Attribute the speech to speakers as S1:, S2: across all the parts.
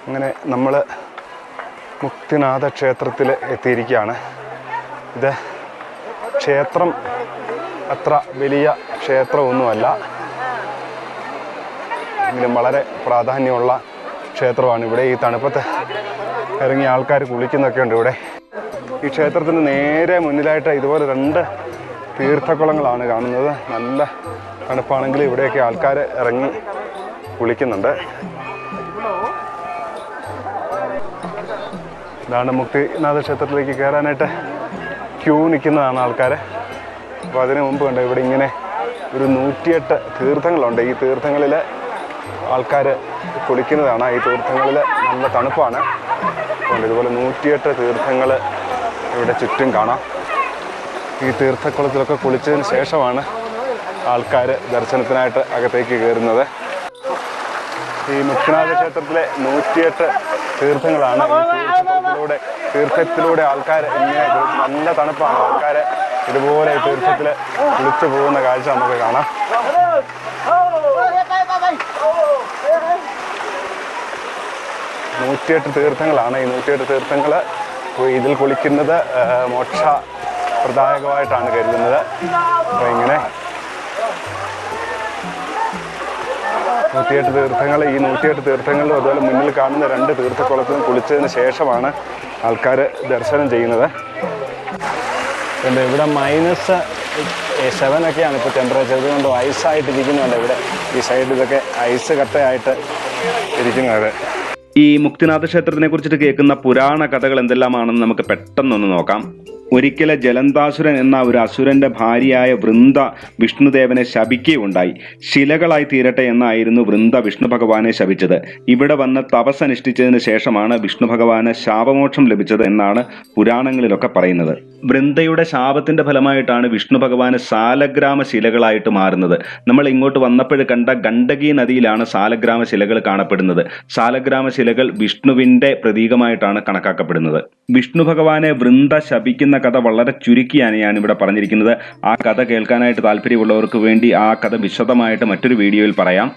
S1: അങ്ങനെ നമ്മൾ മുക്തിനാഥ ക്ഷേത്രത്തിൽ എത്തിയിരിക്കുകയാണ്. ഇത് ക്ഷേത്രം അത്ര വലിയ ക്ഷേത്രമൊന്നുമല്ല, എങ്കിലും വളരെ പ്രാധാന്യമുള്ള ക്ഷേത്രമാണ്. ഇവിടെ ഈ തണുപ്പത്ത് ഇറങ്ങിയ ആൾക്കാർ കുളിക്കുന്നൊക്കെ ഉണ്ട്. ഇവിടെ ഈ ക്ഷേത്രത്തിന് നേരെ മുന്നിലായിട്ട് ഇതുപോലെ 2 തീർത്ഥക്കുളങ്ങളാണ് കാണുന്നത്. നല്ല തണുപ്പാണെങ്കിൽ ഇവിടെയൊക്കെ ആൾക്കാർ ഇറങ്ങി കുളിക്കുന്നുണ്ട്. ഇതാണ് മുക്തിനാഥ ക്ഷേത്രത്തിലേക്ക് കയറാനായിട്ട് ക്യൂ നിൽക്കുന്നതാണ് ആൾക്കാർ. അപ്പോൾ അതിന് മുമ്പ് കണ്ട് ഇവിടെ ഇങ്ങനെ ഒരു 108 തീർത്ഥങ്ങളുണ്ട്. ഈ തീർത്ഥങ്ങളിൽ ആൾക്കാർ കുളിക്കുന്നതാണ്. ഈ തീർത്ഥങ്ങളിൽ നല്ല തണുപ്പാണ്. അതുകൊണ്ട് ഇതുപോലെ 108 തീർത്ഥങ്ങൾ ഇവിടെ ചുറ്റും കാണാം. ഈ തീർത്ഥക്കുളത്തിലൊക്കെ കുളിച്ചതിന് ശേഷമാണ് ആൾക്കാർ ദർശനത്തിനായിട്ട് അകത്തേക്ക് കയറുന്നത്. ഈ മുക്തിനാഥ ക്ഷേത്രത്തിലെ 108 തീർത്ഥങ്ങളാണ്. ഈ തീർത്ഥത്തിലൂടെ ആൾക്കാർ ഇങ്ങനെ നല്ല തണുപ്പാണ്. ആൾക്കാർ ഇതുപോലെ ഈ തീർത്ഥത്തിൽ കുളിച്ചു പോകുന്ന കാഴ്ച നമുക്ക് കാണാം. 108 തീർത്ഥങ്ങളാണ്. ഈ 108 തീർത്ഥങ്ങൾ ഇതിൽ കുളിക്കുന്നത് മോക്ഷ പ്രദായകമായിട്ടാണ് കരുതുന്നത്. അപ്പോൾ ഇങ്ങനെ 108 തീർത്ഥങ്ങൾ, ഈ 108 തീർത്ഥങ്ങളിലും അതുപോലെ മുന്നിൽ കാണുന്ന 2 തീർത്ഥക്കുളത്തിലും കുളിച്ചതിന് ശേഷമാണ് ആൾക്കാർ ദർശനം ചെയ്യുന്നത്. പിന്നെ ഇവിടെ -7 ഇപ്പോൾ ടെമ്പറേച്ചർ. ഇതുകൊണ്ട് ഐസായിട്ടിരിക്കുന്നുണ്ട്. ഇവിടെ ഈ സൈഡ് ഇതൊക്കെ ഐസ് കട്ടയായിട്ട് ഇരിക്കുന്നത്.
S2: ഈ മുക്തിനാഥ ക്ഷേത്രത്തിനെ കുറിച്ചിട്ട് കേൾക്കുന്ന പുരാണ കഥകൾ എന്തെല്ലാമാണെന്ന് നമുക്ക് പെട്ടെന്നൊന്ന് നോക്കാം. ഒരിക്കലെ ജലന്താസുരൻ എന്ന ഒരു അസുരന്റെ ഭാര്യയായ വൃന്ദ വിഷ്ണുദേവനെ ശപിക്കുകയുണ്ടായി. ശിലകളായി തീരട്ടെ എന്നായിരുന്നു വൃന്ദ വിഷ്ണു ഭഗവാനെ ശപിച്ചത്. ഇവിടെ വന്ന് തപസ്സനുഷ്ഠിച്ചതിന് ശേഷമാണ് വിഷ്ണു ഭഗവാന് ശാപമോക്ഷം ലഭിച്ചത് എന്നാണ് പുരാണങ്ങളിലൊക്കെ പറയുന്നത്. വൃന്ദയുടെ ശാപത്തിന്റെ ഫലമായിട്ടാണ് വിഷ്ണു ഭഗവാന് സാലഗ്രാമ ശിലകളായിട്ട് മാറുന്നത്. നമ്മൾ ഇങ്ങോട്ട് വന്നപ്പോൾ കണ്ട ഗണ്ഡകി നദിയിലാണ് സാലഗ്രാമ ശിലകൾ കാണപ്പെടുന്നത്. സാലഗ്രാമ ശിലകൾ വിഷ്ണുവിന്റെ പ്രതീകമായിട്ടാണ് കണക്കാക്കപ്പെടുന്നത്. വിഷ്ണു ഭഗവാനെ വൃന്ദ ശപിക്കുന്ന കഥ വളരെ ചുരുക്കിയാണ് ഞാൻ ഇവിടെ പറഞ്ഞിരിക്കുന്നത്. ആ കഥ കേൾക്കാനായിട്ട് താല്പര്യമുള്ളവർക്ക് വേണ്ടി ആ കഥ വിശദമായിട്ട് മറ്റൊരു വീഡിയോയിൽ പറയാം.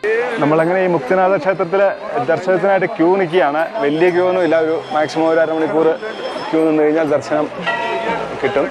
S1: നമ്മളങ്ങനെ ഈ മുക്തിനാഥ ക്ഷേത്രത്തിൽ ദർശനത്തിനായിട്ട് ക്യൂ നിൽക്കുകയാണ്. വലിയ ക്യൂ ഒന്നും ഇല്ല, ഒരു മാക്സിമം ഒരു 1/2 മണിക്കൂർ ക്യൂ നിന്ന് കഴിഞ്ഞാൽ ദർശനം കിട്ടും.